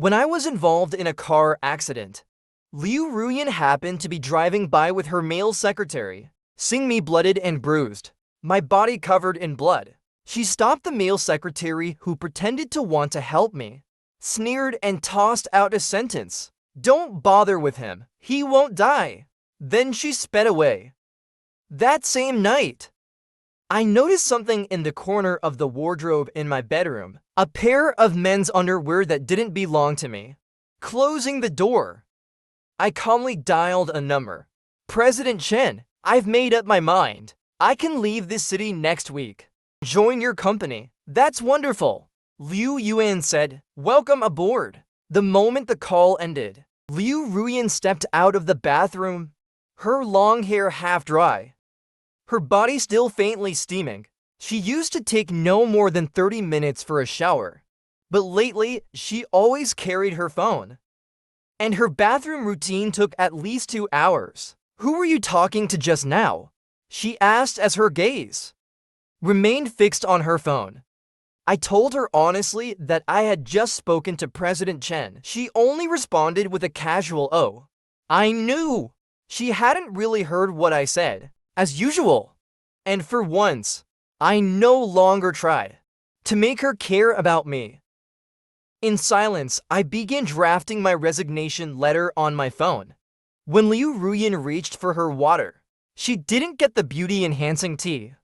When I was involved in a car accident, Liu Ruyan happened to be driving by with her male secretary, seeing me blooded and bruised, my body covered in blood. She stopped the male secretary who pretended to want to help me, sneered and tossed out a sentence. "Don't bother with him, he won't die." Then she sped away. That same night, I noticed something in the corner of the wardrobe in my bedroom, a pair of men's underwear that didn't belong to me. Closing the door, I calmly dialed a number. "President Chen, I've made up my mind. I can leave this city next week. Join your company." "That's wonderful," Liu Yuan said. "Welcome aboard." The moment the call ended, Liu Ruyan stepped out of the bathroom, her long hair half dry, her body still faintly steaming. She used to take no more than 30 minutes for a shower, but lately she always carried her phone, and her bathroom routine took at least 2 hours. "Who were you talking to just now?" she asked as her gaze remained fixed on her phone. I told her honestly that I had just spoken to President Chen. She only responded with a casual "oh." I knew she hadn't really heard what I said, as usual. And for once, I no longer tried to make her care about me. In silence, I began drafting my resignation letter on my phone. When Liu Ruyan reached for her water, she didn't get the beauty-enhancing tea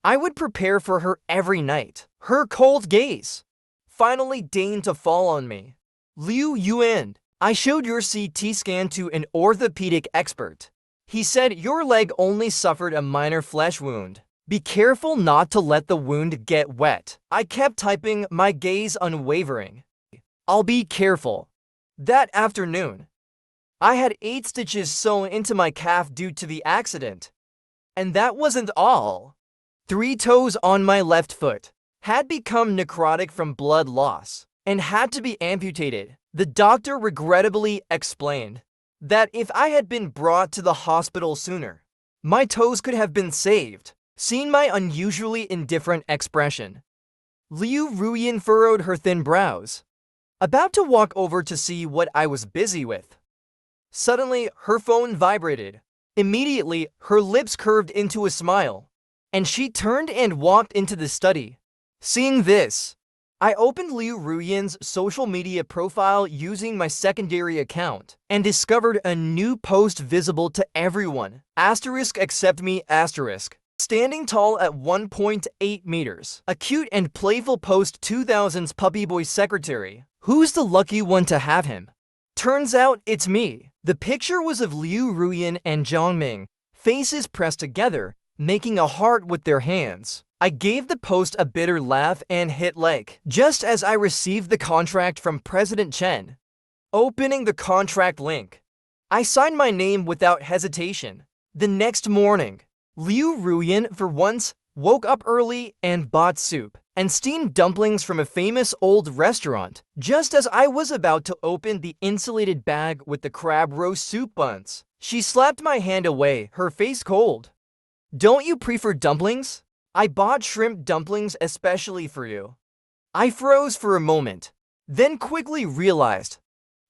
I would prepare for her every night. Her cold gaze finally deigned to fall on me. "Liu Yuan, I showed your CT scan to an orthopedic expert. He said your leg only suffered a minor flesh wound. Be careful not to let the wound get wet." I kept typing, my gaze unwavering. "I'll be careful." That afternoon, I had 8 stitches sewn into my calf due to the accident. And that wasn't all. 3 toes on my left foot had become necrotic from blood loss and had to be amputated. The doctor regrettably explained that if I had been brought to the hospital sooner, my toes could have been saved. Seeing my unusually indifferent expression, Liu Ruyan furrowed her thin brows, about to walk over to see what I was busy with. Suddenly, her phone vibrated. Immediately, her lips curved into a smile, and she turned and walked into the study. Seeing this, I opened Liu Ruyan's social media profile using my secondary account and discovered a new post visible to everyone. Asterisk accept me asterisk. Standing tall at 1.8 meters. A cute and playful post 2000's puppy boy secretary. Who's the lucky one to have him? Turns out it's me. The picture was of Liu Ruyan and Zhang Ming, faces pressed together, making a heart with their hands. I gave the post a bitter laugh and hit like. Just as I received the contract from President Chen. Opening the contract link, I signed my name without hesitation. The next morning, Liu Ruyan, for once, woke up early and bought soup and steamed dumplings from a famous old restaurant. Just as I was about to open the insulated bag with the crab roast soup buns, she slapped my hand away, her face cold. "Don't you prefer dumplings? I bought shrimp dumplings especially for you." I froze for a moment, then quickly realized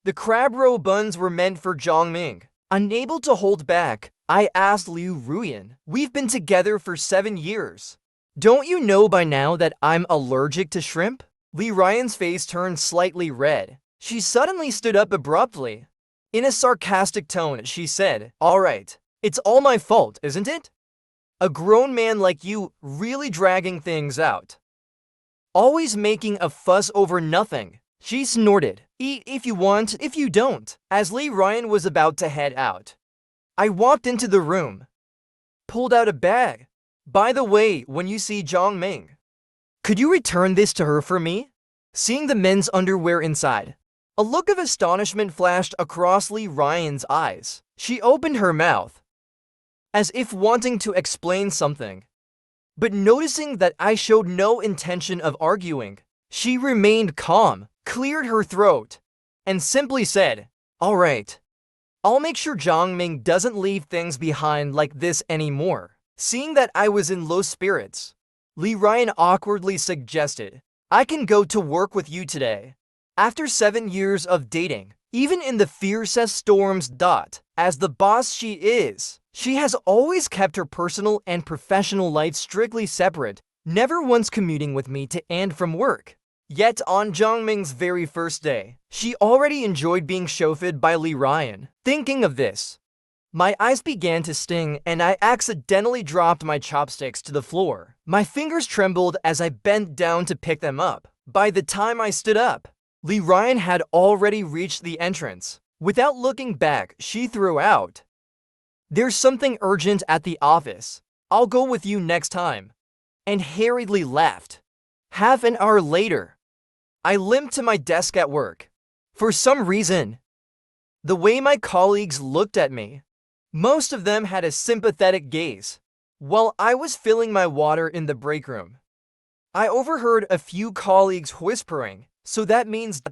the crab roe buns were meant for Zhang Ming. Unable to hold back, I asked Liu Ruyan, "We've been together for 7 years. Don't you know by now that I'm allergic to shrimp?" Liu Ruyan's face turned slightly red. She suddenly stood up abruptly. In a sarcastic tone, she said, "All right, it's all my fault, isn't it? A grown man like you really dragging things out. Always making a fuss over nothing." She snorted. "Eat if you want, if you don't." As Liu Ruyan was about to head out, I walked into the room, pulled out a bag. "By the way, when you see Zhang Ming, could you return this to her for me?" Seeing the men's underwear inside, a look of astonishment flashed across Liu Ruyan's eyes. She opened her mouth, as if wanting to explain something, but noticing that I showed no intention of arguing, she remained calm, cleared her throat, and simply said, "All right. I'll make sure Zhang Ming doesn't leave things behind like this anymore." Seeing that I was in low spirits, Liu Ruyan awkwardly suggested, "I can go to work with you today." After 7 years of dating, even in the fiercest storms. As the boss she is, she has always kept her personal and professional life strictly separate, never once commuting with me to and from work. Yet on Jongming's very first day, she already enjoyed being chauffeured by Lee Ryan. Thinking of this, my eyes began to sting and I accidentally dropped my chopsticks to the floor. My fingers trembled as I bent down to pick them up. By the time I stood up, Lee Ryan had already reached the entrance. Without looking back, she threw out, "There's something urgent at the office. I'll go with you next time," and hurriedly left. Half an hour later, I limped to my desk at work. For some reason, the way my colleagues looked at me, most of them had a sympathetic gaze. While I was filling my water in the break room, I overheard a few colleagues whispering, "So that means ...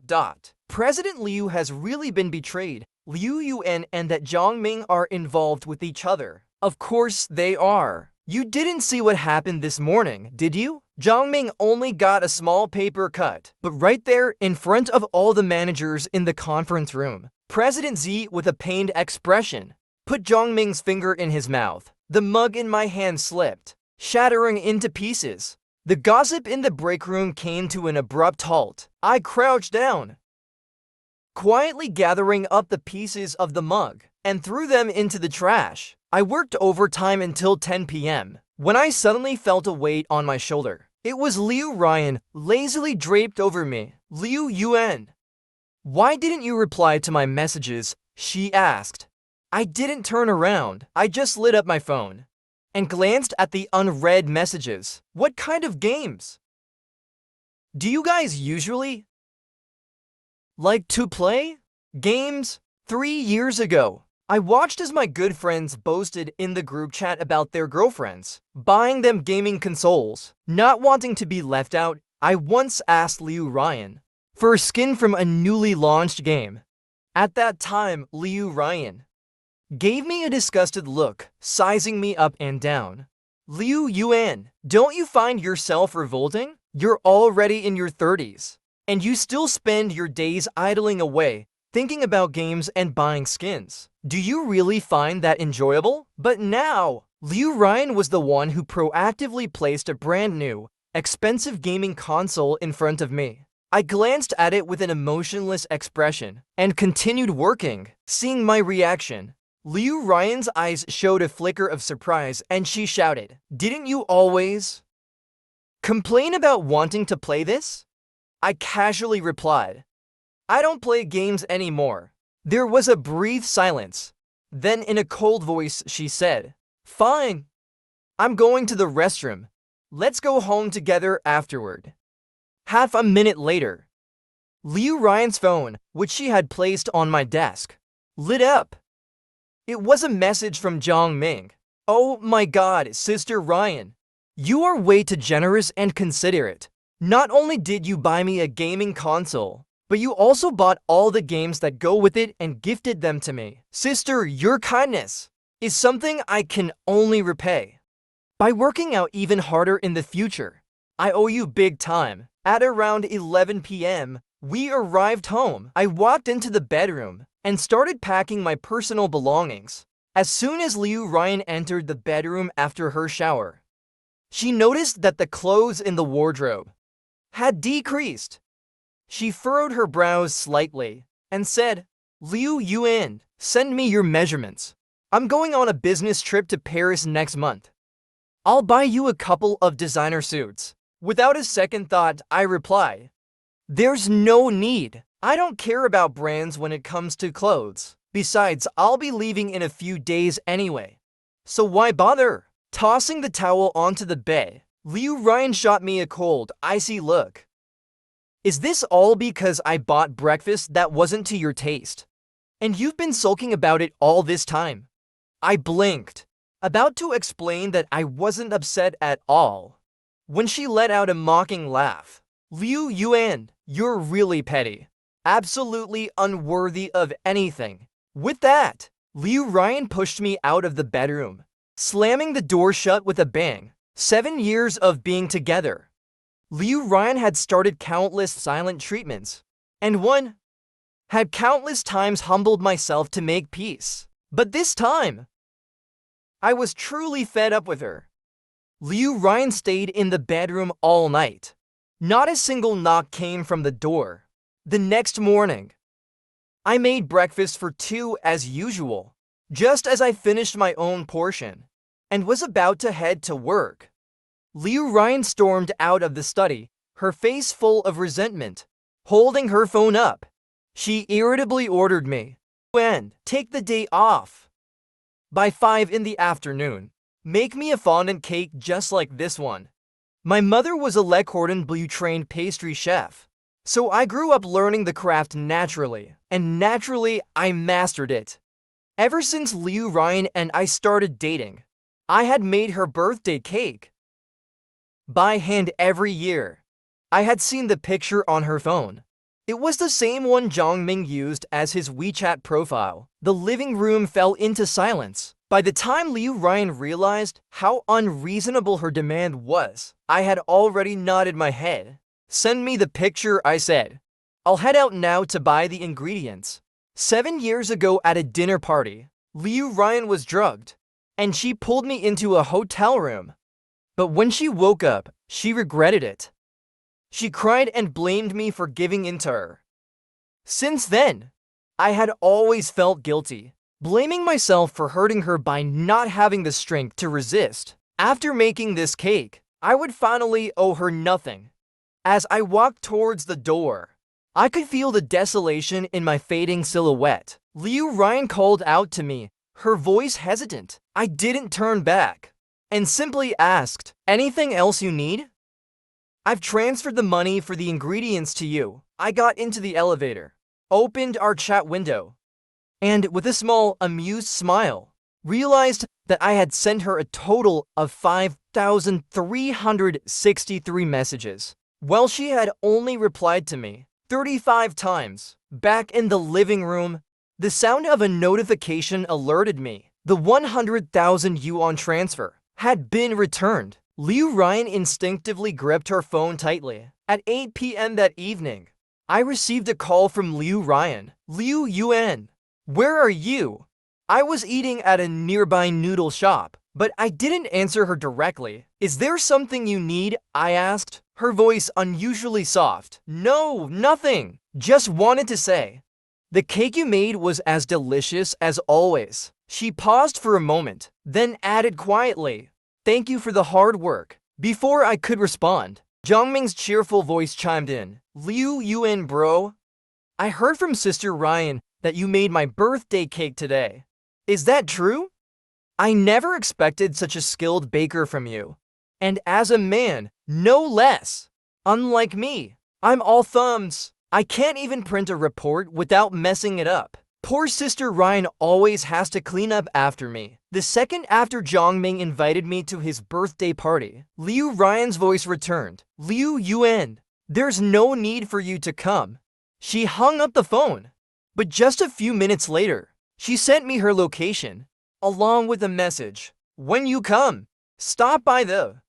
President Liu has really been betrayed. Liu Yuan and that Zhongming are involved with each other." Of course they are. You didn't see what happened this morning, did you? Zhongming only got a small paper cut, but right there in front of all the managers in the conference room, President Z, with a pained expression, put Zhongming's finger in his mouth. The mug in my hand slipped, shattering into pieces. The gossip in the break room came to an abrupt halt. I crouched down, quietly gathering up the pieces of the mug, and threw them into the trash. I worked overtime until 10 p.m. when I suddenly felt a weight on my shoulder. It was Liu Ryan, lazily draped over me. "Liu Yuan, why didn't you reply to my messages?" she asked. I didn't turn around. I just lit up my phone and glanced at the unread messages. What kind of games do you guys usually like to play? Games? 3 years ago, I watched as my good friends boasted in the group chat about their girlfriends buying them gaming consoles. Not wanting to be left out, I once asked Liu Ryan for a skin from a newly launched game. At that time, Liu Ryan gave me a disgusted look, sizing me up and down. "Liu Yuan, don't you find yourself revolting? You're already in your 30s, and you still spend your days idling away, thinking about games and buying skins. Do you really find that enjoyable?" But now, Liu Ryan was the one who proactively placed a brand new, expensive gaming console in front of me. I glanced at it with an emotionless expression and continued working. Seeing my reaction, Liu Ryan's eyes showed a flicker of surprise and she shouted, "Didn't you always complain about wanting to play this?" I casually replied, "I don't play games anymore." There was a brief silence. Then in a cold voice she said, "Fine. I'm going to the restroom. Let's go home together afterward." Half a minute later, Liu Ryan's phone, which she had placed on my desk, lit up. It was a message from Zhongming. "Oh my god, Sister Ryan. You are way too generous and considerate. Not only did you buy me a gaming console, but you also bought all the games that go with it and gifted them to me. Sister, your kindness is something I can only repay by working out even harder in the future. I owe you big time." At around 11 p.m., we arrived home. I walked into the bedroom and started packing my personal belongings. As soon as Liu Ryan entered the bedroom after her shower, she noticed that the clothes in the wardrobe had decreased. She furrowed her brows slightly and said, "Liu Yuan, send me your measurements. I'm going on a business trip to Paris next month. I'll buy you a couple of designer suits." Without a second thought, I replied, "There's no need. I don't care about brands when it comes to clothes. Besides, I'll be leaving in a few days anyway, so why bother?" Tossing the towel onto the bed, Liu Ryan shot me a cold, icy look. "Is this all because I bought breakfast that wasn't to your taste, and you've been sulking about it all this time?" I blinked, about to explain that I wasn't upset at all, when she let out a mocking laugh. "Liu Yuan, you're really petty. Absolutely unworthy of anything." With that, Liu Ryan pushed me out of the bedroom, slamming the door shut with a bang. 7 years of being together, Liu Ryan had started countless silent treatments And one had countless times humbled myself to make peace. But this time, I was truly fed up with her. Liu Ryan stayed in the bedroom all night. Not a single knock came from the door. The next morning, I made breakfast for two as usual, just as I finished my own portion, and was about to head to work. Liu Ryan stormed out of the study, her face full of resentment, holding her phone up. She irritably ordered me, "And take the day off. By 5 in the afternoon, make me a fondant cake just like this one." My mother was a Le Cordon Bleu trained pastry chef, so I grew up learning the craft naturally, and naturally I mastered it. Ever since Liu Ryan and I started dating, I had made her birthday cake by hand every year. I had seen the picture on her phone. It was the same one Zhongming used as his WeChat profile. The living room fell into silence. By the time Liu Ryan realized how unreasonable her demand was, I had already nodded my head. "Send me the picture," I said. "I'll head out now to buy the ingredients." 7 years ago at a dinner party, Liu Ryan was drugged, and she pulled me into a hotel room. But when she woke up, she regretted it. She cried and blamed me for giving in to her. Since then, I had always felt guilty, blaming myself for hurting her by not having the strength to resist. After making this cake, I would finally owe her nothing. As I walked towards the door, I could feel the desolation in my fading silhouette. Liu Ryan called out to me, her voice hesitant. I didn't turn back, and simply asked, "Anything else you need?" "I've transferred the money for the ingredients to you." I got into the elevator, opened our chat window, and with a small, amused smile, realized that I had sent her a total of 5,363 messages, while she had only replied to me 35 times. Back in the living room, the sound of a notification alerted me. The 100,000 yuan transfer had been returned. Liu Ryan instinctively gripped her phone tightly. At 8 p.m. that evening, I received a call from Liu Ryan. "Liu Yuan, where are you?" I was eating at a nearby noodle shop, but I didn't answer her directly. "Is there something you need?" I asked, her voice unusually soft. "No, nothing. Just wanted to say, the cake you made was as delicious as always." She paused for a moment, then added quietly, "Thank you for the hard work." Before I could respond, Zhongming's cheerful voice chimed in. "Liu Yuan, bro. I heard from Sister Ryan that you made my birthday cake today. Is that true? I never expected such a skilled baker from you. And as a man, no less. Unlike me, I'm all thumbs. I can't even print a report without messing it up. Poor Sister Ryan always has to clean up after me." The second after Zhongming invited me to his birthday party, Liu Ryan's voice returned. "Liu Yuan, there's no need for you to come." She hung up the phone. But just a few minutes later, she sent me her location, along with a message. "When you come, stop by the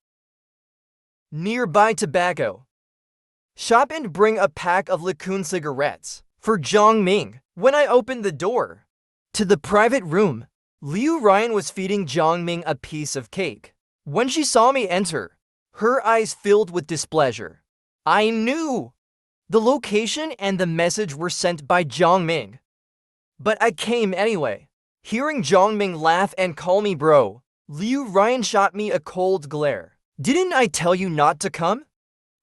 nearby tobacco shop and bring a pack of Licoon cigarettes for Zhongming." When I opened the door to the private room, Liu Ryan was feeding Zhongming a piece of cake. When she saw me enter, her eyes filled with displeasure. I knew the location and the message were sent by Zhongming, but I came anyway. Hearing Zhongming laugh and call me bro, Liu Ryan shot me a cold glare. "Didn't I tell you not to come?"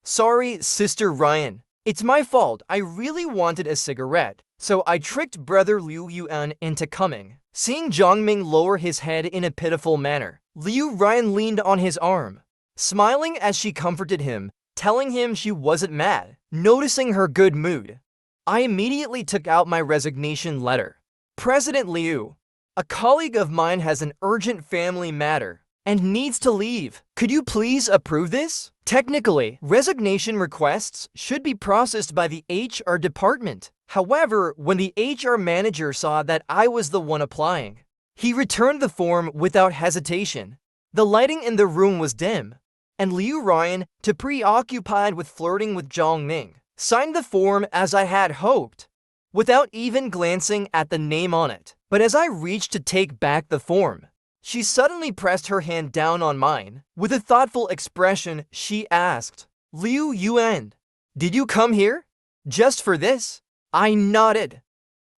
"Sorry, Sister Ryan. It's my fault. I really wanted a cigarette, so I tricked brother Liu Yuan into coming." Seeing Zhongming lower his head in a pitiful manner, Liu Ryan leaned on his arm, smiling as she comforted him, telling him she wasn't mad. Noticing her good mood, I immediately took out my resignation letter. "President Liu, a colleague of mine has an urgent family matter and needs to leave. Could you please approve this?" Technically, resignation requests should be processed by the HR department. However, when the HR manager saw that I was the one applying, he returned the form without hesitation. The lighting in the room was dim, and Liu Ryan, too preoccupied with flirting with Zhongming, signed the form as I had hoped, without even glancing at the name on it. But as I reached to take back the form, she suddenly pressed her hand down on mine. With a thoughtful expression, she asked, "Liu Yuan, did you come here? Just for this?" I nodded,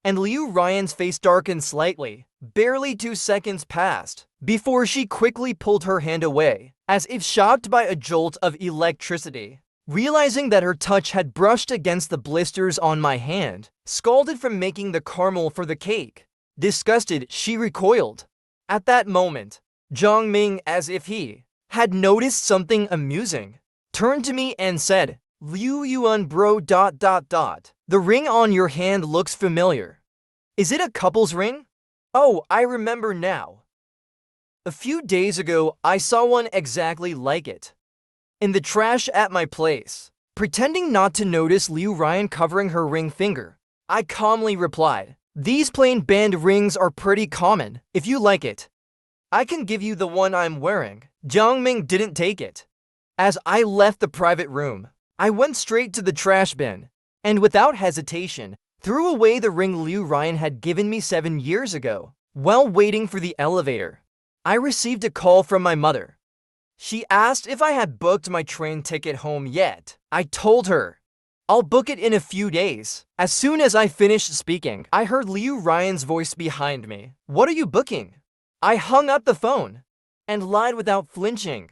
and Liu Ryan's face darkened slightly. Barely 2 seconds passed before she quickly pulled her hand away, as if shocked by a jolt of electricity. Realizing that her touch had brushed against the blisters on my hand, scalded from making the caramel for the cake. Disgusted, she recoiled. At that moment, Zhang as if he had noticed something amusing, turned to me and said, "Liu Yuan bro ... The ring on your hand looks familiar. Is it a couple's ring?" "Oh, I remember now. A few days ago, I saw one exactly like it in the trash at my place." Pretending not to notice Liu Ryan covering her ring finger, I calmly replied, "These plain band rings are pretty common. If you like it, I can give you the one I'm wearing." Zhang didn't take it. As I left the private room, I went straight to the trash bin, and without hesitation, threw away the ring Liu Ryan had given me 7 years ago. While waiting for the elevator, I received a call from my mother. She asked if I had booked my train ticket home yet. I told her, "I'll book it in a few days." As soon as I finished speaking, I heard Liu Ryan's voice behind me. "What are you booking?" I hung up the phone and lied without flinching.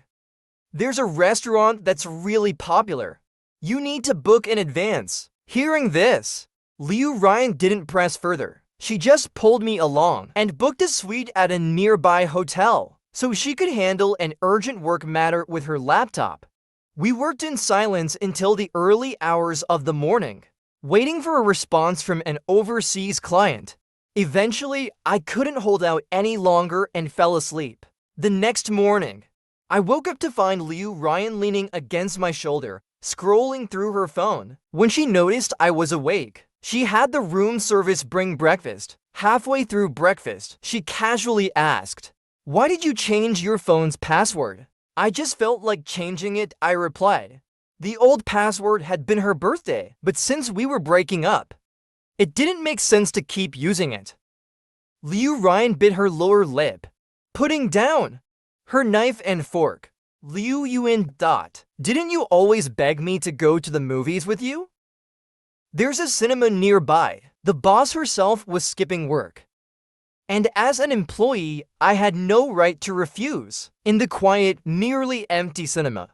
"There's a restaurant that's really popular. You need to book in advance." Hearing this, Liu Ryan didn't press further. She just pulled me along and booked a suite at a nearby hotel so she could handle an urgent work matter with her laptop. We worked in silence until the early hours of the morning, waiting for a response from an overseas client. Eventually, I couldn't hold out any longer and fell asleep. The next morning, I woke up to find Liu Ryan leaning against my shoulder, scrolling through her phone. When she noticed I was awake, she had the room service bring breakfast. Halfway through breakfast, she casually asked, "Why did you change your phone's password?" "I just felt like changing it," I replied. The old password had been her birthday, but since we were breaking up, it didn't make sense to keep using it. Liu Ryan bit her lower lip, putting down her knife and fork. "Liu Yuan ... Didn't you always beg me to go to the movies with you? There's a cinema nearby." The boss herself was skipping work, and as an employee, I had no right to refuse. In the quiet, nearly empty cinema,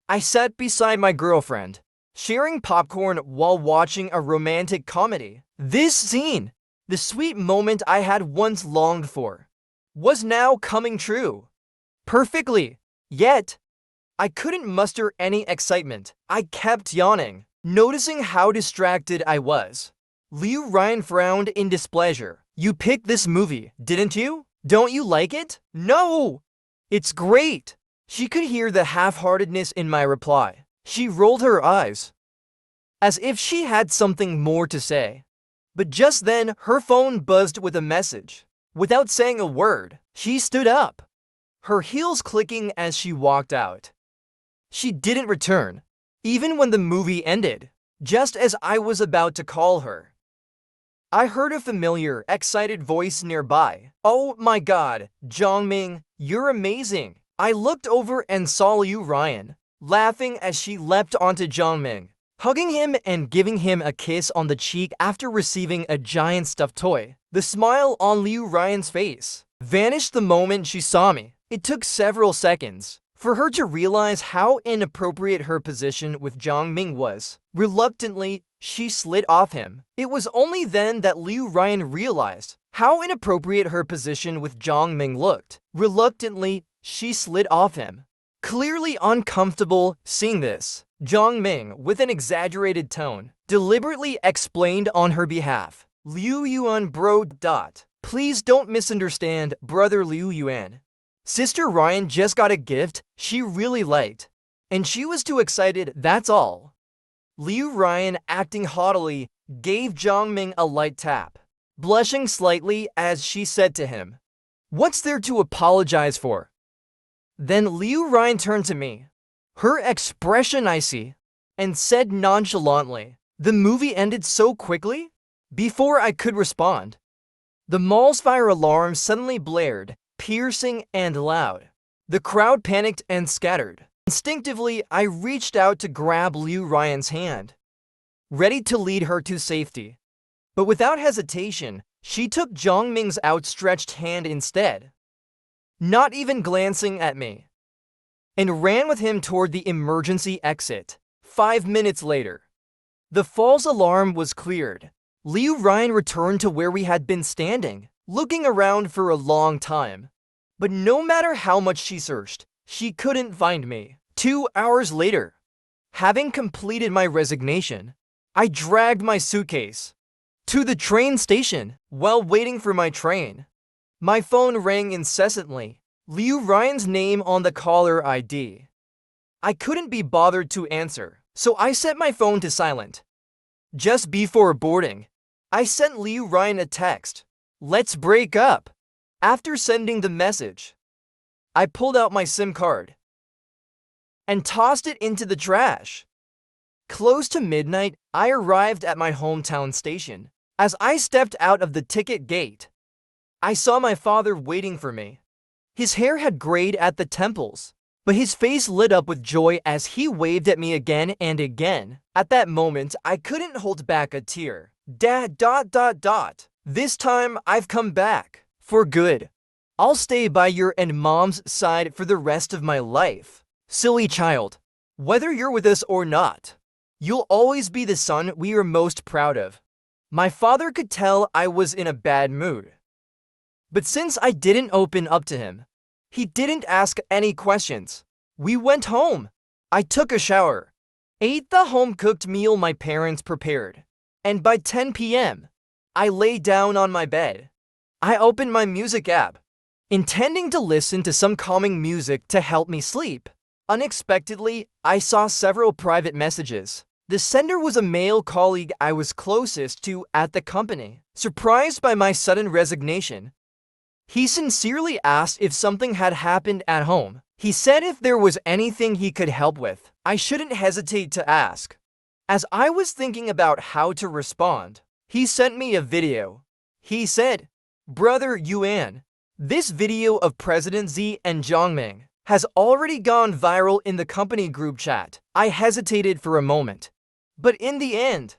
I sat beside my girlfriend, sharing popcorn while watching a romantic comedy. This scene, the sweet moment I had once longed for, was now coming true. Perfectly. Yet, I couldn't muster any excitement. I kept yawning, noticing how distracted I was. Liu Ryan frowned in displeasure. "You picked this movie, didn't you? Don't you like it?" "No! It's great!" She could hear the half-heartedness in my reply. She rolled her eyes, as if she had something more to say. But just then, her phone buzzed with a message. Without saying a word, she stood up, her heels clicking as she walked out. She didn't return, even when the movie ended. Just as I was about to call her, I heard a familiar, excited voice nearby. "Oh my god, Zhang, you're amazing." I looked over and saw Liu Ryan, laughing as she leapt onto Zhang, hugging him and giving him a kiss on the cheek after receiving a giant stuffed toy. The smile on Liu Ryan's face vanished the moment she saw me. It took several seconds for her to realize how inappropriate her position with Zhang was. Reluctantly, she slid off him. It was only then that Liu Ryan realized how inappropriate her position with Zhang looked. Reluctantly, she slid off him. Clearly uncomfortable seeing this, Zhang, with an exaggerated tone, deliberately explained on her behalf. "Liu Yuan bro ... Please don't misunderstand, brother Liu Yuan. Sister Ryan just got a gift she really liked, and she was too excited, that's all." Liu Ryan, acting haughtily, gave Zhang a light tap, blushing slightly as she said to him, "What's there to apologize for?" Then Liu Ryan turned to me, her expression icy, and said nonchalantly, The movie ended so quickly. Before I could respond, the mall's fire alarm suddenly blared, piercing and loud. The crowd panicked and scattered. Instinctively, I reached out to grab Liu Ryan's hand, ready to lead her to safety. But without hesitation, she took Zhongming's outstretched hand instead, not even glancing at me, and ran with him toward the emergency exit. 5 minutes later, the false alarm was cleared. Liu Ryan returned to where we had been standing, looking around for a long time. But no matter how much she searched, she couldn't find me. 2 hours later, having completed my resignation, I dragged my suitcase to the train station. While waiting for my train, my phone rang incessantly. Liu Ryan's name on the caller ID. I couldn't be bothered to answer, so I set my phone to silent. Just before boarding, I sent Liu Ryan a text. "Let's break up." After sending the message, I pulled out my SIM card and tossed it into the trash. Close to midnight, I arrived at my hometown station. As I stepped out of the ticket gate, I saw my father waiting for me. His hair had grayed at the temples, but his face lit up with joy as he waved at me again and again. At that moment, I couldn't hold back a tear. "Dad, ... This time I've come back. For good. I'll stay by your and Mom's side for the rest of my life. Silly child. Whether you're with us or not, you'll always be the son we are most proud of." My father could tell I was in a bad mood. But since I didn't open up to him, he didn't ask any questions. We went home. I took a shower, ate the home-cooked meal my parents prepared, and by 10 p.m., I lay down on my bed. I opened my music app, intending to listen to some calming music to help me sleep. Unexpectedly, I saw several private messages. The sender was a male colleague I was closest to at the company. Surprised by my sudden resignation, he sincerely asked if something had happened at home. He said if there was anything he could help with, I shouldn't hesitate to ask. As I was thinking about how to respond, he sent me a video. He said, "Brother Yuan, this video of President Xi and Zhongming has already gone viral in the company group chat." I hesitated for a moment, but in the end,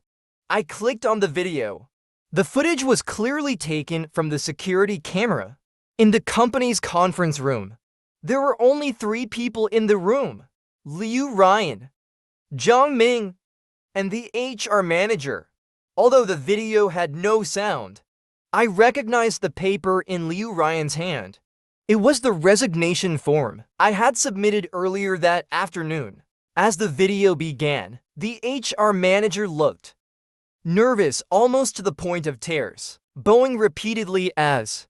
I clicked on the video. The footage was clearly taken from the security camera in the company's conference room. There were only 3 people in the room: Liu Ryan, Zhongming, and the HR manager. Although the video had no sound, I recognized the paper in Liu Ryan's hand. It was the resignation form I had submitted earlier that afternoon. As the video began, the HR manager looked nervous almost to the point of tears, bowing repeatedly as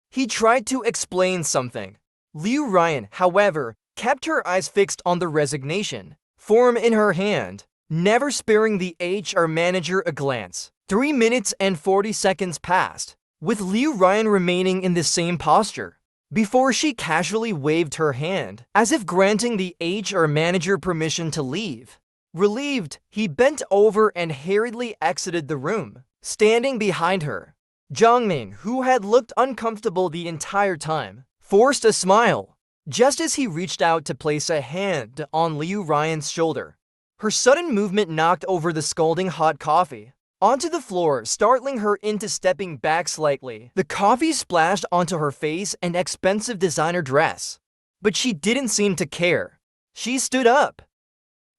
he tried to explain something. Liu Ryan, however, kept her eyes fixed on the resignation form in her hand, never sparing the HR manager a glance. 3 minutes and 40 seconds passed, with Liu Ryan remaining in the same posture, before she casually waved her hand, as if granting the HR manager permission to leave. Relieved, he bent over and hurriedly exited the room. Standing behind her, Zhongming, who had looked uncomfortable the entire time, forced a smile, just as he reached out to place a hand on Liu Ryan's shoulder. Her sudden movement knocked over the scalding hot coffee onto the floor, startling her into stepping back slightly. The coffee splashed onto her face and expensive designer dress, but she didn't seem to care. She stood up,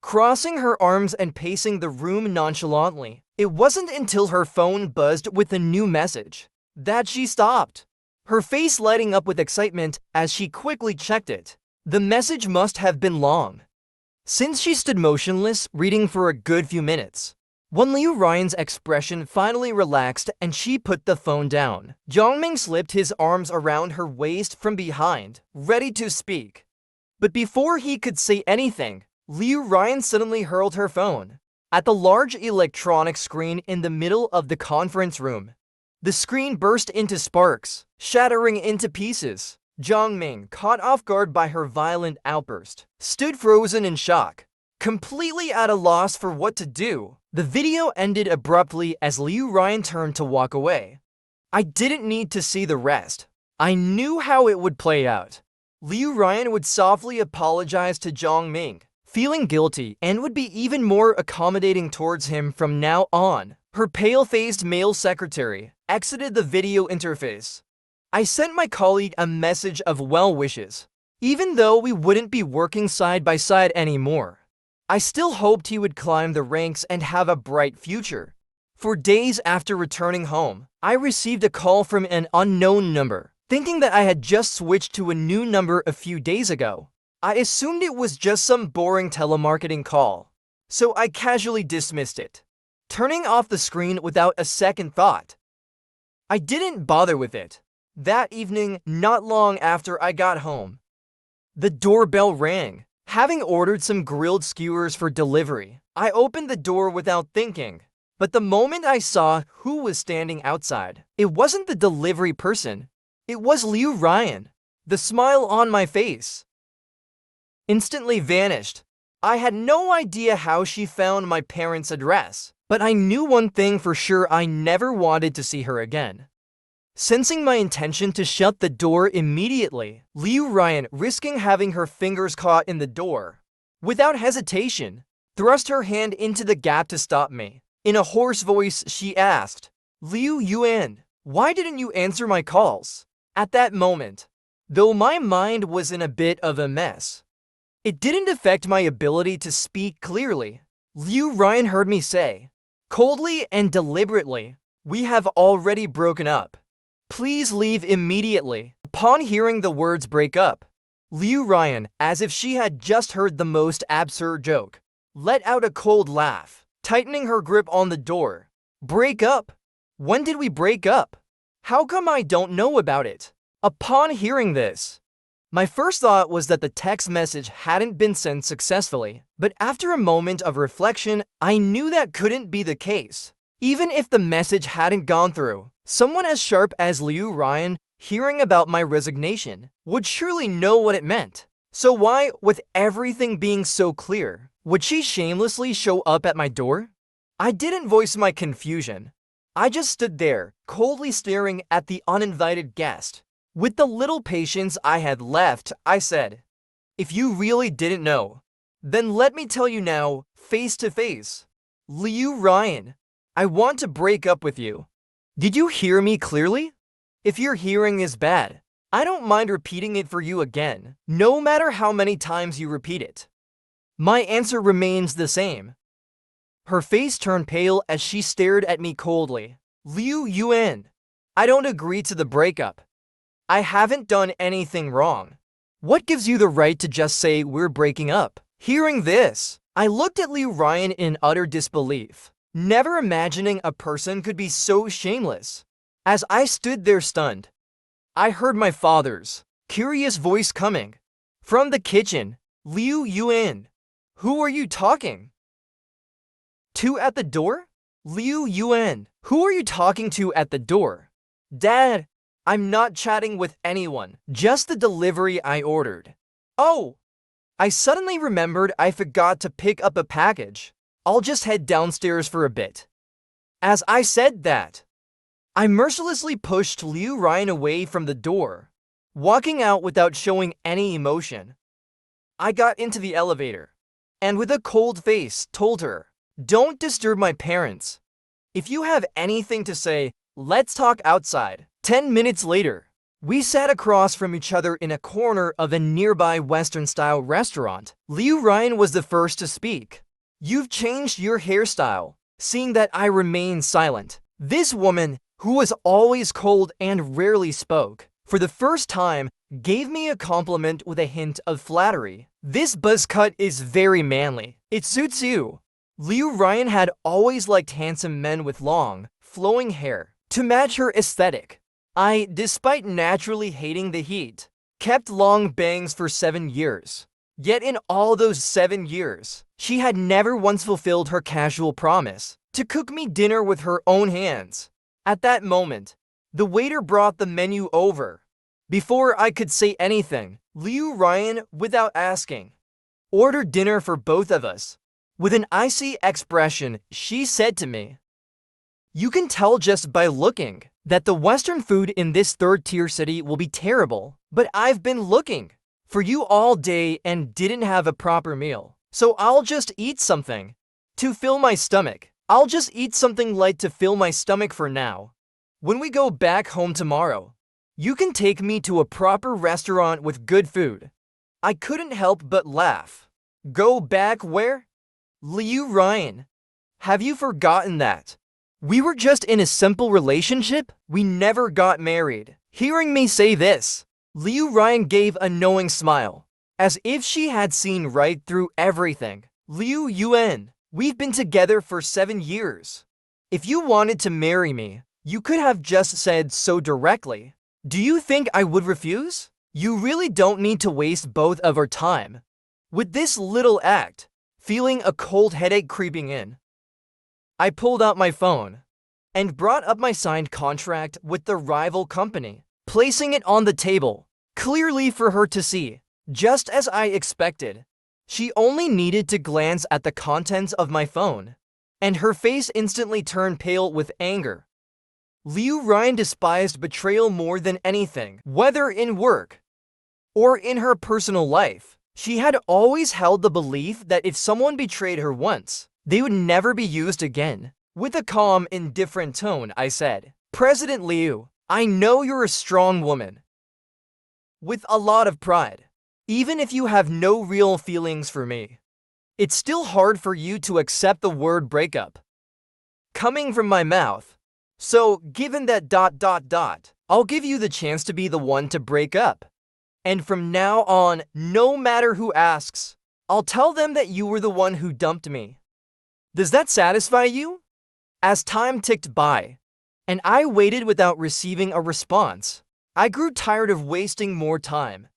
crossing her arms and pacing the room nonchalantly. It wasn't until her phone buzzed with a new message that she stopped, her face lighting up with excitement as she quickly checked it. The message must have been long, since she stood motionless, reading for a good few minutes. When Liu Ryan's expression finally relaxed and she put the phone down, Zhongming slipped his arms around her waist from behind, ready to speak. But before he could say anything, Liu Ryan suddenly hurled her phone at the large electronic screen in the middle of the conference room. The screen burst into sparks, shattering into pieces. Zhongming, caught off guard by her violent outburst, stood frozen in shock, Completely at a loss for what to do, the video ended abruptly as Liu Ryan turned to walk away. I didn't need to see the rest. I knew how it would play out. Liu Ryan would softly apologize to Zhang Ming, feeling guilty, and would be even more accommodating towards him from now on. Her pale-faced male secretary exited the video interface. I sent my colleague a message of well wishes. Even though we wouldn't be working side by side anymore, I still hoped he would climb the ranks and have a bright future. For days after returning home, I received a call from an unknown number. Thinking that I had just switched to a new number a few days ago, I assumed it was just some boring telemarketing call, so I casually dismissed it, turning off the screen without a second thought. I didn't bother with it. That evening, not long after I got home, the doorbell rang. Having ordered some grilled skewers for delivery, I opened the door without thinking. But the moment I saw who was standing outside, it wasn't the delivery person. It was Liu Ryan. The smile on my face instantly vanished. I had no idea how she found my parents' address, but I knew one thing for sure: I never wanted to see her again. Sensing my intention to shut the door immediately, Liu Ryan, risking having her fingers caught in the door, without hesitation, thrust her hand into the gap to stop me. In a hoarse voice, she asked, "Liu Yuan, why didn't you answer my calls?" At that moment, though my mind was in a bit of a mess, it didn't affect my ability to speak clearly. Liu Ryan heard me say, coldly and deliberately, "We have already broken up. Please leave immediately." Upon hearing the words "break up," Liu Ryan, as if she had just heard the most absurd joke, let out a cold laugh, tightening her grip on the door. "Break up? When did we break up? How come I don't know about it?" Upon hearing this, my first thought was that the text message hadn't been sent successfully, but after a moment of reflection, I knew that couldn't be the case. Even if the message hadn't gone through, someone as sharp as Liu Ryan, hearing about my resignation, would surely know what it meant. So why, with everything being so clear, would she shamelessly show up at my door? I didn't voice my confusion. I just stood there, coldly staring at the uninvited guest. With the little patience I had left, I said, "If you really didn't know, then let me tell you now, face to face. Liu Ryan, I want to break up with you." Did you hear me clearly? If your hearing is bad, I don't mind repeating it for you again, no matter how many times you repeat it. My answer remains the same. Her face turned pale as she stared at me coldly. "Liu Yuan, I don't agree to the breakup. I haven't done anything wrong. What gives you the right to just say we're breaking up?" Hearing this, I looked at Liu Ryan in utter disbelief, never imagining a person could be so shameless. As I stood there stunned, I heard my father's curious voice coming from the kitchen. "Liu Yuan, who are you talking to at the door? Liu Yuan, who are you talking to at the door?" "Dad, I'm not chatting with anyone, just the delivery I ordered." "Oh!" I suddenly remembered I forgot to pick up a package. "I'll just head downstairs for a bit." As I said that, I mercilessly pushed Liu Ryan away from the door, walking out without showing any emotion. I got into the elevator, and with a cold face told her, "Don't disturb my parents. If you have anything to say, let's talk outside." 10 minutes later, we sat across from each other in a corner of a nearby Western-style restaurant. Liu Ryan was the first to speak. "You've changed your hairstyle." Seeing that I remained silent, this woman, who was always cold and rarely spoke, for the first time gave me a compliment with a hint of flattery. "This buzz cut is very manly. It suits you." Liu Ryan had always liked handsome men with long, flowing hair to match her aesthetic. I, despite naturally hating the heat, kept long bangs for 7 years. Yet in all those 7 years, she had never once fulfilled her casual promise to cook me dinner with her own hands. At that moment, the waiter brought the menu over. Before I could say anything, Liu Ryan, without asking, Order dinner for both of us. With an icy expression, she said to me, "You can tell just by looking that the Western food in this third-tier city will be terrible, but I've been looking for you all day and didn't have a proper meal, so I'll just eat something to fill my stomach. I'll just eat something light to fill my stomach for now. When we go back home tomorrow, you can take me to a proper restaurant with good food." I couldn't help but laugh. Go back where? Liu Ryan, have you forgotten that we were just in a simple relationship? We never got married. Hearing me say this, Liu Ryan gave a knowing smile, as if she had seen right through everything. Liu Yuan, we've been together for 7 years. If you wanted to marry me, you could have just said so directly. Do you think I would refuse? You really don't need to waste both of our time with this little act. Feeling a cold headache creeping in, I pulled out my phone and brought up my signed contract with the rival company, placing it on the table, clearly for her to see. Just as I expected, she only needed to glance at the contents of my phone, and her face instantly turned pale with anger. Liu Ryan despised betrayal more than anything, whether in work or in her personal life. She had always held the belief that if someone betrayed her once, they would never be used again. With a calm, indifferent tone, I said, "President Liu, I know you're a strong woman with a lot of pride. Even if you have no real feelings for me, it's still hard for you to accept the word breakup coming from my mouth. So, given that I'll give you the chance to be the one to break up. And from now on, no matter who asks, I'll tell them that you were the one who dumped me. Does that satisfy you?" As time ticked by, and I waited without receiving a response, I grew tired of wasting more time.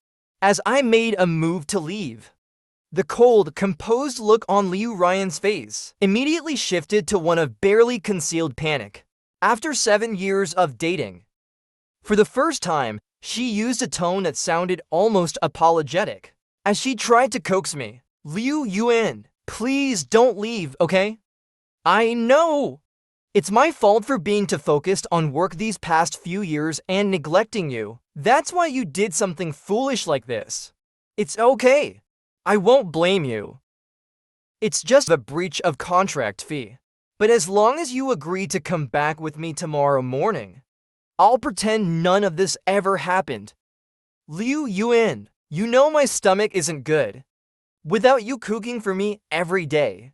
As I made a move to leave, the cold, composed look on Liu Ryan's face immediately shifted to one of barely concealed panic. After 7 years of dating, for the first time, she used a tone that sounded almost apologetic as she tried to coax me. "Liu Yuan, please don't leave, okay? I know it's my fault for being too focused on work these past few years and neglecting you. That's why you did something foolish like this. It's okay. I won't blame you. It's just a breach of contract fee. But as long as you agree to come back with me tomorrow morning, I'll pretend none of this ever happened. Liu Yuan, you know my stomach isn't good. Without you cooking for me every day,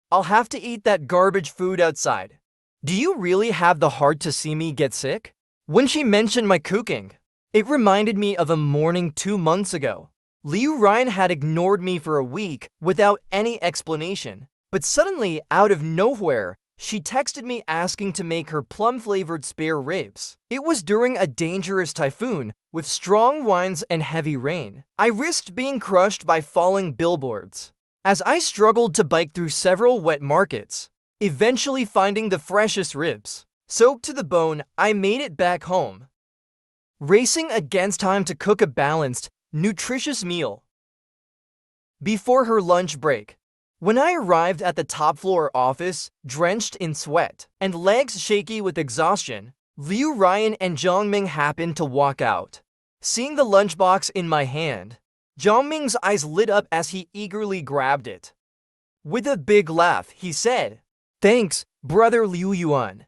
I'll have to eat that garbage food outside. Do you really have the heart to see me get sick?" When she mentioned my cooking, it reminded me of a morning 2 months ago. Liu Ryan had ignored me for a week without any explanation, but suddenly, out of nowhere, she texted me asking to make her plum-flavored spare ribs. It was during a dangerous typhoon with strong winds and heavy rain. I risked being crushed by falling billboards as I struggled to bike through several wet markets, eventually finding the freshest ribs. Soaked to the bone, I made it back home, racing against time to cook a balanced, nutritious meal before her lunch break. When I arrived at the top-floor office, drenched in sweat and legs shaky with exhaustion, Liu Ryan and Zhongming happened to walk out. Seeing the lunchbox in my hand, Zhongming's eyes lit up as he eagerly grabbed it. With a big laugh, he said, "Thanks, brother Liu Yuan.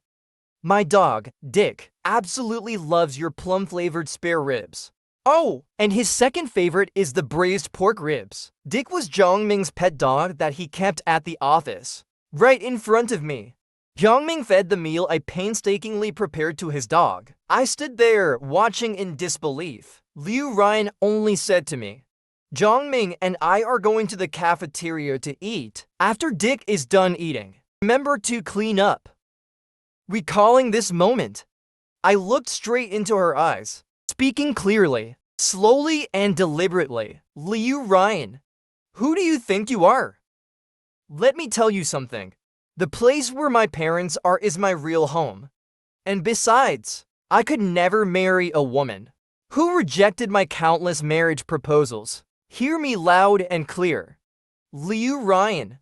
My dog, Dick, absolutely loves your plum-flavored spare ribs. Oh, and his second favorite is the braised pork ribs." Dick was Zhongming's pet dog that he kept at the office, right in front of me. Zhongming fed the meal I painstakingly prepared to his dog. I stood there, watching in disbelief. Liu Ryan only said to me, "Zhongming and I are going to the cafeteria to eat. After Dick is done eating, remember to clean up." Recalling this moment, I looked straight into her eyes, speaking clearly, slowly and deliberately. "Liu Ryan, who do you think you are? Let me tell you something. The place where my parents are is my real home. And besides, I could never marry a woman who rejected my countless marriage proposals. Hear me loud and clear. Liu Ryan,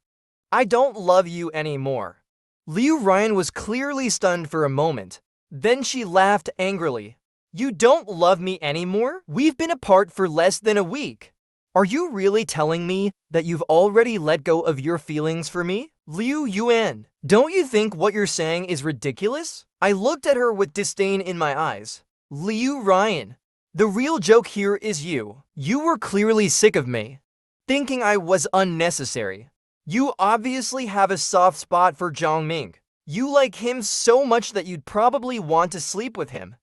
I don't love you anymore. Liu Ryan was clearly stunned for a moment. Then she laughed angrily. You don't love me anymore? We've been apart for less than a week. Are you really telling me that you've already let go of your feelings for me? Liu Yuan, don't you think what you're saying is ridiculous? I looked at her with disdain in my eyes. Liu Ryan, the real joke here is you. You were clearly sick of me, thinking I was unnecessary. You obviously have a soft spot for Zhongming. You like him so much that you'd probably want to sleep with him,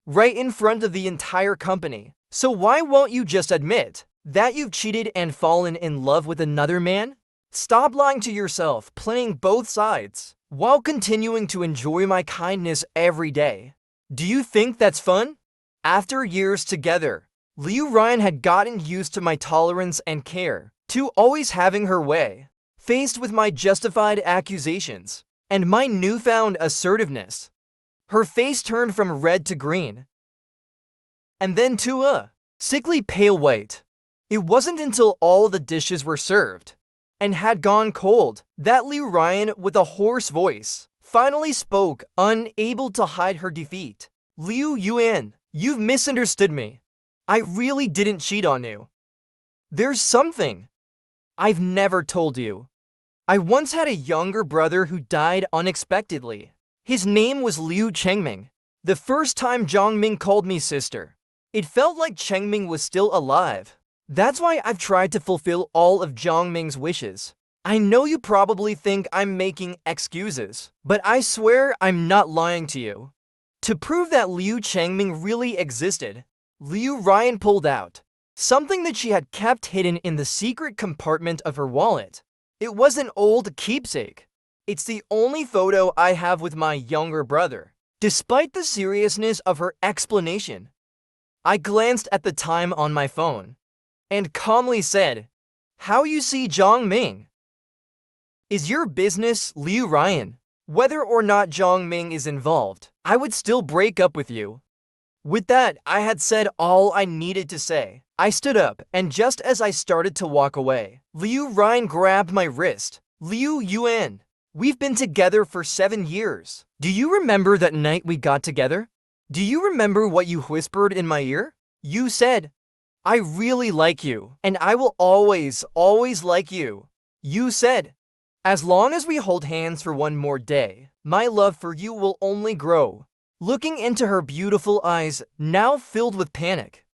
right in front of the entire company. So why won't you just admit that you've cheated and fallen in love with another man? Stop lying to yourself, playing both sides, while continuing to enjoy my kindness every day. Do you think that's fun? After years together, Liu Ryan had gotten used to my tolerance and care, to always having her way. Faced with my justified accusations and my newfound assertiveness, her face turned from red to green, and then to a sickly pale white. It wasn't until all the dishes were served and had gone cold that Liu Ryan, with a hoarse voice, finally spoke, unable to hide her defeat. Liu Yuan, you've misunderstood me. I really didn't cheat on you. There's something I've never told you. I once had a younger brother who died unexpectedly. His name was Liu Chengming. The first time Zhongming called me sister, it felt like Chengming was still alive. That's why I've tried to fulfill all of Zhongming's wishes. I know you probably think I'm making excuses, but I swear I'm not lying to you. To prove that Liu Chengming really existed, Liu Ryan pulled out something that she had kept hidden in the secret compartment of her wallet. It was an old keepsake. It's the only photo I have with my younger brother. Despite the seriousness of her explanation, I glanced at the time on my phone and calmly said, "How you see Zhongming is your business, Liu Ryan. Whether or not Zhongming is involved, I would still break up with you." With that, I had said all I needed to say. I stood up, and just as I started to walk away, Liu Ryan grabbed my wrist. Liu Yuan, we've been together for 7 years. Do you remember that night we got together? Do you remember what you whispered in my ear? You said, "I really like you, and I will always, always like you." You said, "As long as we hold hands for one more day, my love for you will only grow." Looking into her beautiful eyes, now filled with panic,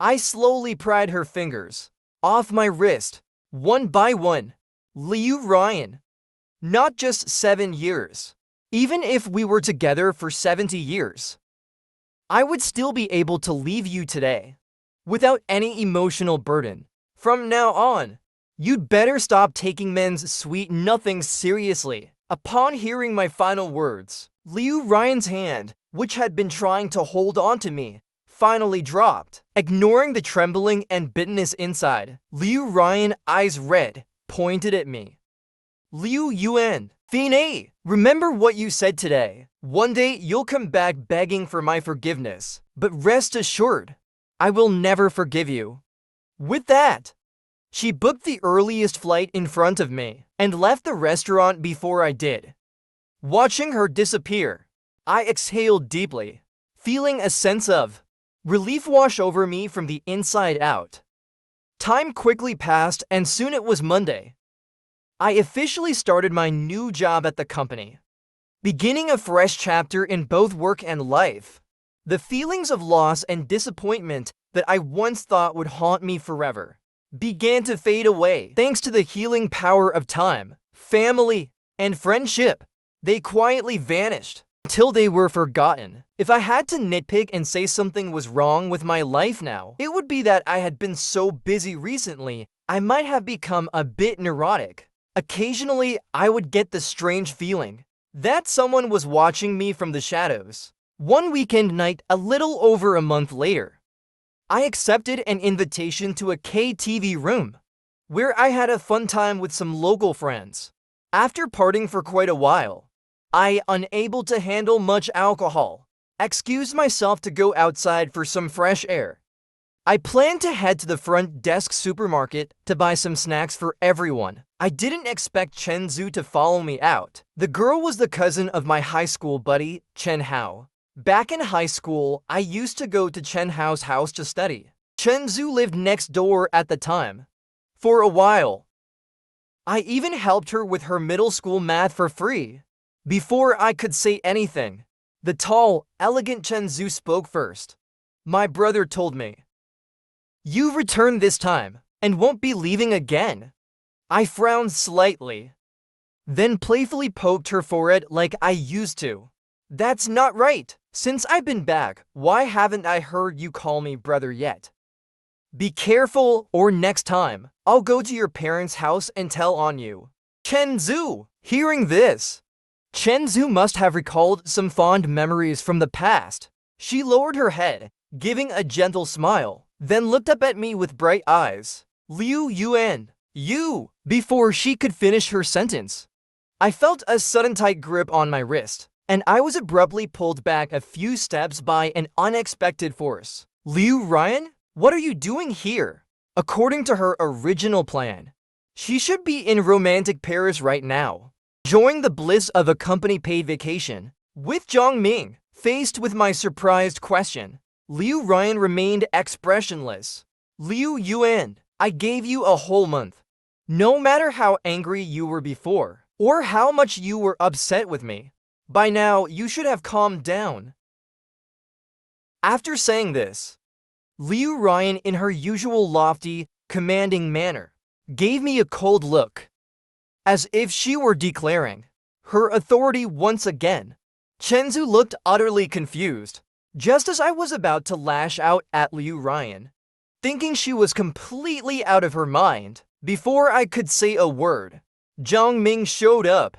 I slowly pried her fingers off my wrist, one by one. Liu Ryan, not just 7 years. Even if we were together for 70 years, I would still be able to leave you today without any emotional burden. From now on, you'd better stop taking men's sweet nothings seriously. Upon hearing my final words, Liu Ryan's hand, which had been trying to hold on to me, finally dropped. Ignoring the trembling and bitterness inside, Liu Ryan, eyes red, pointed at me. Liu Yuan, Fine, remember what you said today. One day you'll come back begging for my forgiveness, but rest assured, I will never forgive you. With that, she booked the earliest flight in front of me and left the restaurant before I did. Watching her disappear, I exhaled deeply, feeling a sense of relief wash over me from the inside out. Time quickly passed, and soon it was Monday. I officially started my new job at the company, beginning a fresh chapter in both work and life. The feelings of loss and disappointment that I once thought would haunt me forever began to fade away thanks to the healing power of time, family, and friendship. They quietly vanished until they were forgotten. If I had to nitpick and say something was wrong with my life now, it would be that I had been so busy recently, I might have become a bit neurotic. Occasionally, I would get the strange feeling that someone was watching me from the shadows. One weekend night, a little over a month later, I accepted an invitation to a KTV room, where I had a fun time with some local friends. After partying for quite a while, I, unable to handle much alcohol, excused myself to go outside for some fresh air. I planned to head to the front desk supermarket to buy some snacks for everyone. I didn't expect Chen Zhu to follow me out. The girl was the cousin of my high school buddy, Chen Hao. Back in high school, I used to go to Chen Hao's house to study. Chen Zhu lived next door at the time. For a while, I even helped her with her middle school math for free. Before I could say anything, the tall, elegant Chen Zhu spoke first. My brother told me, "You returned this time, and won't be leaving again." I frowned slightly, then playfully poked her forehead like I used to. "That's not right. Since I've been back, why haven't I heard you call me brother yet? Be careful, or next time, I'll go to your parents' house and tell on you." Chen Zhu! Hearing this, Chen Zhu must have recalled some fond memories from the past. She lowered her head, giving a gentle smile, then looked up at me with bright eyes. "Liu Yuan, you!" Before she could finish her sentence, I felt a sudden tight grip on my wrist, and I was abruptly pulled back a few steps by an unexpected force. "Liu Ryan? What are you doing here?" According to her original plan, she should be in romantic Paris right now, enjoying the bliss of a company-paid vacation with Zhang Ming. Faced with my surprised question, Liu Ryan remained expressionless. "Liu Yuan, I gave you a whole month. No matter how angry you were before, or how much you were upset with me, by now you should have calmed down." After saying this, Liu Ryan, in her usual lofty, commanding manner, gave me a cold look, as if she were declaring her authority once again. Chen Zhu looked utterly confused, just as I was about to lash out at Liu Ryan, thinking she was completely out of her mind. Before I could say a word, Zhang Ming showed up,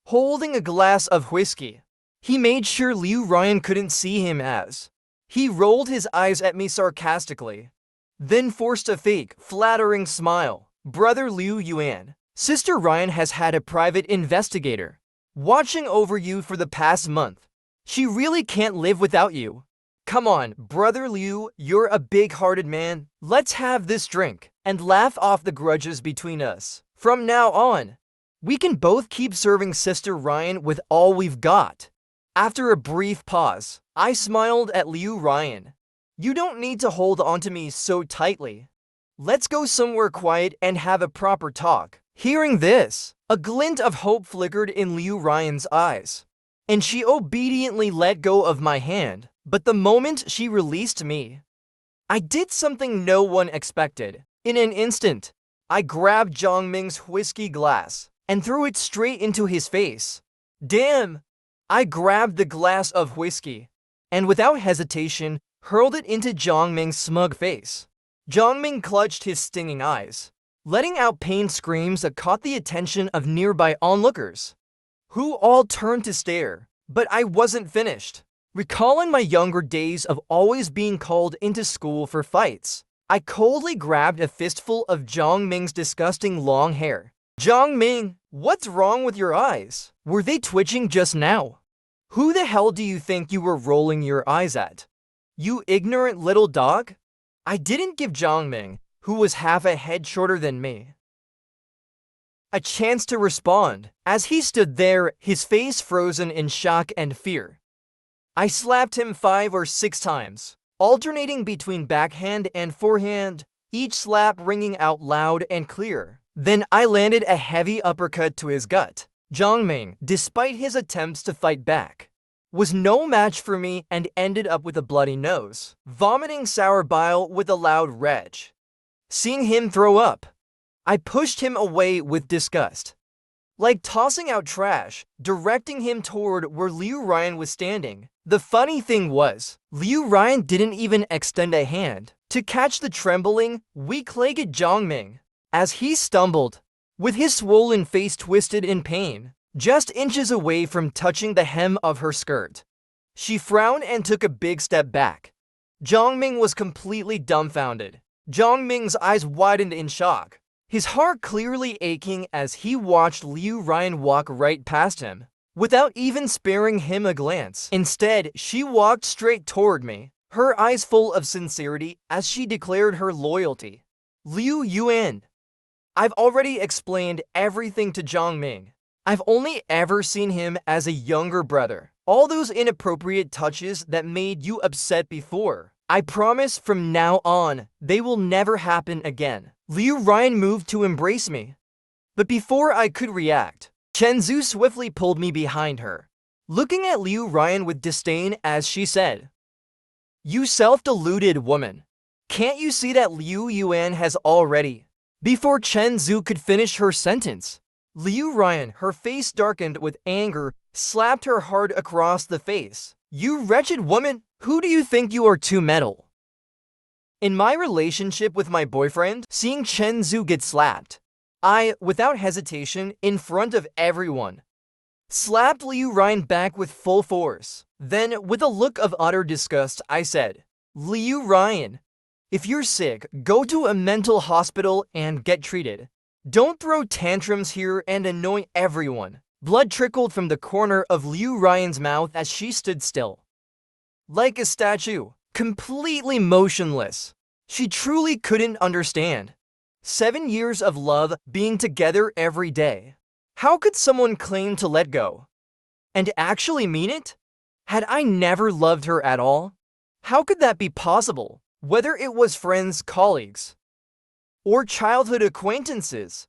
holding a glass of whiskey. He made sure Liu Ryan couldn't see him as he rolled his eyes at me sarcastically, then forced a fake, flattering smile. "Brother Liu Yuan, Sister Ryan has had a private investigator watching over you for the past month. She really can't live without you. Come on, Brother Liu, you're a big-hearted man. Let's have this drink and laugh off the grudges between us. From now on, we can both keep serving Sister Ryan with all we've got." After a brief pause, I smiled at Liu Ryan. "You don't need to hold onto me so tightly. Let's go somewhere quiet and have a proper talk." Hearing this, a glint of hope flickered in Liu Ryan's eyes, and she obediently let go of my hand. But the moment she released me, I did something no one expected. In an instant, I grabbed Zhang Ming's whiskey glass and threw it straight into his face. Damn! I grabbed the glass of whiskey and without hesitation hurled it into Zhang Ming's smug face. Zhang Ming clutched his stinging eyes, letting out pained screams that caught the attention of nearby onlookers, who all turned to stare. But I wasn't finished. Recalling my younger days of always being called into school for fights, I coldly grabbed a fistful of Zhang Ming's disgusting long hair. "Zhang Ming, what's wrong with your eyes? Were they twitching just now? Who the hell do you think you were rolling your eyes at? You ignorant little dog?" I didn't give Zhang Ming, who was half a head shorter than me, a chance to respond, as he stood there, his face frozen in shock and fear. I slapped him 5 or 6 times, alternating between backhand and forehand, each slap ringing out loud and clear. Then I landed a heavy uppercut to his gut. Zhang Ming, despite his attempts to fight back, was no match for me and ended up with a bloody nose, vomiting sour bile with a loud retch. Seeing him throw up, I pushed him away with disgust, like tossing out trash, directing him toward where Liu Ryan was standing. The funny thing was, Liu Ryan didn't even extend a hand to catch the trembling, weak-legged Zhang Ming, as he stumbled, with his swollen face twisted in pain, just inches away from touching the hem of her skirt. She frowned and took a big step back. Zhang Ming was completely dumbfounded. Zhang Ming's eyes widened in shock, his heart clearly aching as he watched Liu Ryan walk right past him, without even sparing him a glance. Instead, she walked straight toward me, her eyes full of sincerity as she declared her loyalty. Liu Yuan. I've already explained everything to Zhongming. I've only ever seen him as a younger brother. All those inappropriate touches that made you upset before, I promise from now on, they will never happen again. Liu Ryan moved to embrace me. But before I could react, Chen Zhu swiftly pulled me behind her, looking at Liu Ryan with disdain as she said, "You self-deluded woman. Can't you see that Liu Yuan has already..." Before Chen Zhu could finish her sentence, Liu Ryan, her face darkened with anger, slapped her hard across the face. "You wretched woman, who do you think you are to meddle in my relationship with my boyfriend?" Seeing Chen Zhu get slapped, I, without hesitation, in front of everyone, slapped Liu Ryan back with full force. Then, with a look of utter disgust, I said, "Liu Ryan, if you're sick, go to a mental hospital and get treated. Don't throw tantrums here and annoy everyone." Blood trickled from the corner of Liu Ryan's mouth as she stood still, like a statue, completely motionless. She truly couldn't understand. 7 years of love, being together every day. How could someone claim to let go and actually mean it? Had I never loved her at all? How could that be possible? Whether it was friends, colleagues, or childhood acquaintances,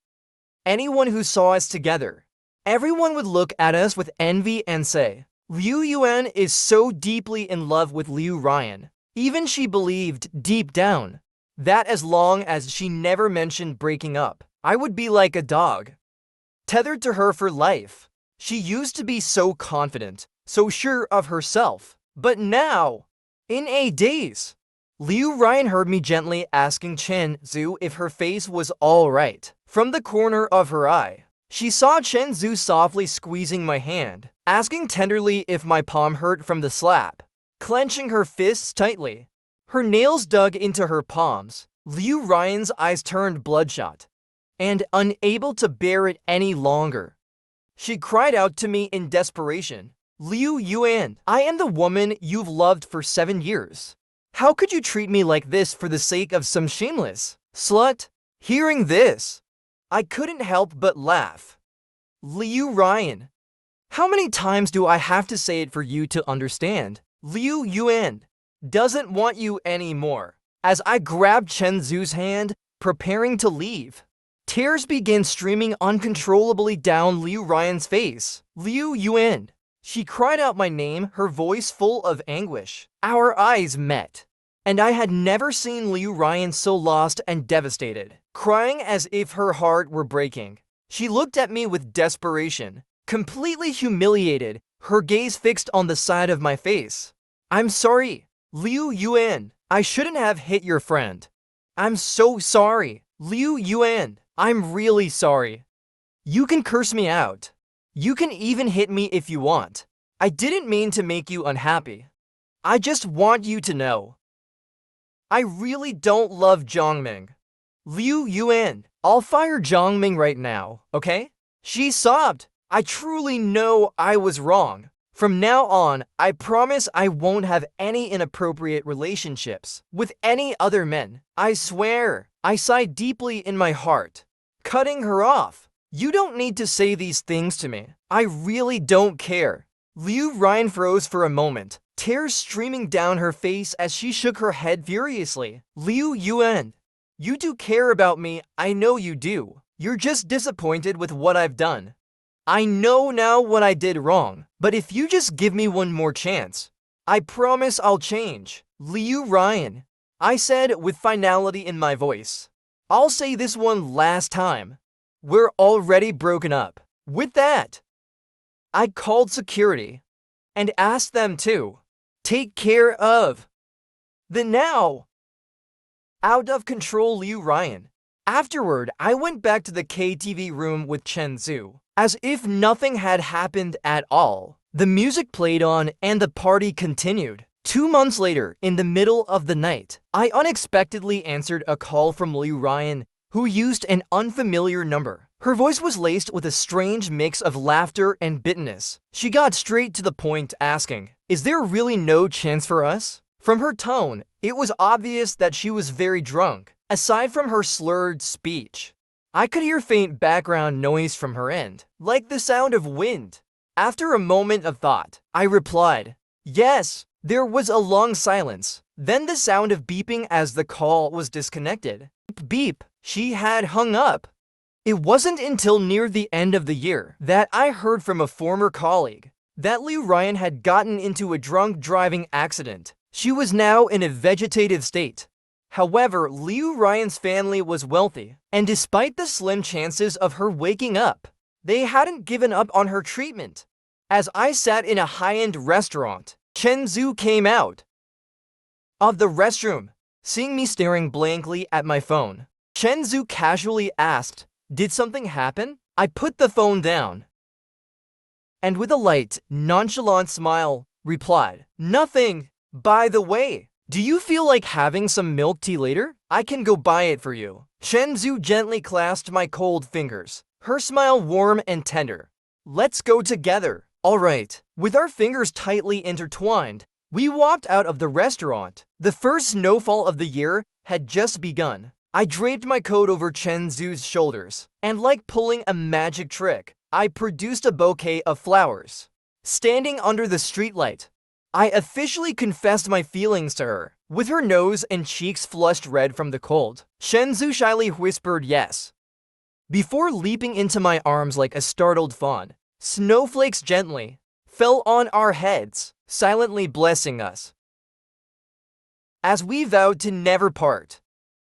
anyone who saw us together, everyone would look at us with envy and say, "Liu Yuan is so deeply in love with Liu Ryan." Even she believed, deep down, that as long as she never mentioned breaking up, I would be like a dog, tethered to her for life. She used to be so confident, so sure of herself. But now, in a daze, Liu Ryan heard me gently asking Chen Zhu if her face was all right. From the corner of her eye, she saw Chen Zhu softly squeezing my hand, asking tenderly if my palm hurt from the slap. Clenching her fists tightly, her nails dug into her palms, Liu Ryan's eyes turned bloodshot, and unable to bear it any longer, she cried out to me in desperation, "Liu Yuan, I am the woman you've loved for 7 years. How could you treat me like this for the sake of some shameless slut?" Hearing this, I couldn't help but laugh. "Liu Ryan, how many times do I have to say it for you to understand? Liu Yuan doesn't want you anymore." As I grabbed Chen Zhu's hand, preparing to leave, tears began streaming uncontrollably down Liu Ryan's face. "Liu Yuan." She cried out my name, her voice full of anguish. Our eyes met, and I had never seen Liu Ryan so lost and devastated, crying as if her heart were breaking. She looked at me with desperation, completely humiliated, her gaze fixed on the side of my face. "I'm sorry, Liu Yuan. I shouldn't have hit your friend. I'm so sorry, Liu Yuan. I'm really sorry. You can curse me out. You can even hit me if you want. I didn't mean to make you unhappy. I just want you to know, I really don't love Zhongming. Liu Yuan, I'll fire Zhongming right now, okay?" She sobbed. "I truly know I was wrong. From now on, I promise I won't have any inappropriate relationships with any other men. I swear." I sighed deeply in my heart, cutting her off. "You don't need to say these things to me. I really don't care." Liu Ryan froze for a moment, tears streaming down her face as she shook her head furiously. "Liu Yuan, you do care about me, I know you do. You're just disappointed with what I've done. I know now what I did wrong, but if you just give me one more chance, I promise I'll change." "Liu Ryan," I said with finality in my voice, "I'll say this one last time. We're already broken up." With that, I called security and asked them to take care of the now out of control Liu Ryan. Afterward, I went back to the KTV room with Chen Zhu, as if nothing had happened at all. The music played on and the party continued. 2 months later, in the middle of the night, I unexpectedly answered a call from Liu Ryan, who used an unfamiliar number. Her voice was laced with a strange mix of laughter and bitterness. She got straight to the point, asking, "Is there really no chance for us?" From her tone, it was obvious that she was very drunk. Aside from her slurred speech, I could hear faint background noise from her end, like the sound of wind. After a moment of thought, I replied, "Yes." There was a long silence, then the sound of beeping as the call was disconnected. Beep, she had hung up. It wasn't until near the end of the year that I heard from a former colleague that Liu Ryan had gotten into a drunk driving accident. She was now in a vegetative state. However, Liu Ryan's family was wealthy, and despite the slim chances of her waking up, they hadn't given up on her treatment. As I sat in a high-end restaurant, Chen Zhu came out of the restroom. Seeing me staring blankly at my phone, Chen Zhu casually asked, "Did something happen?" I put the phone down, and with a light, nonchalant smile, replied, "Nothing. By the way, do you feel like having some milk tea later? I can go buy it for you." Chen Zhu gently clasped my cold fingers, her smile warm and tender. "Let's go together." All right. With our fingers tightly intertwined, we walked out of the restaurant. The first snowfall of the year had just begun. I draped my coat over Chen Zhu's shoulders, and like pulling a magic trick, I produced a bouquet of flowers. Standing under the streetlight, I officially confessed my feelings to her. With her nose and cheeks flushed red from the cold, Chen Zhu shyly whispered yes, before leaping into my arms like a startled fawn. Snowflakes gently fell on our heads, silently blessing us, as we vowed to never part.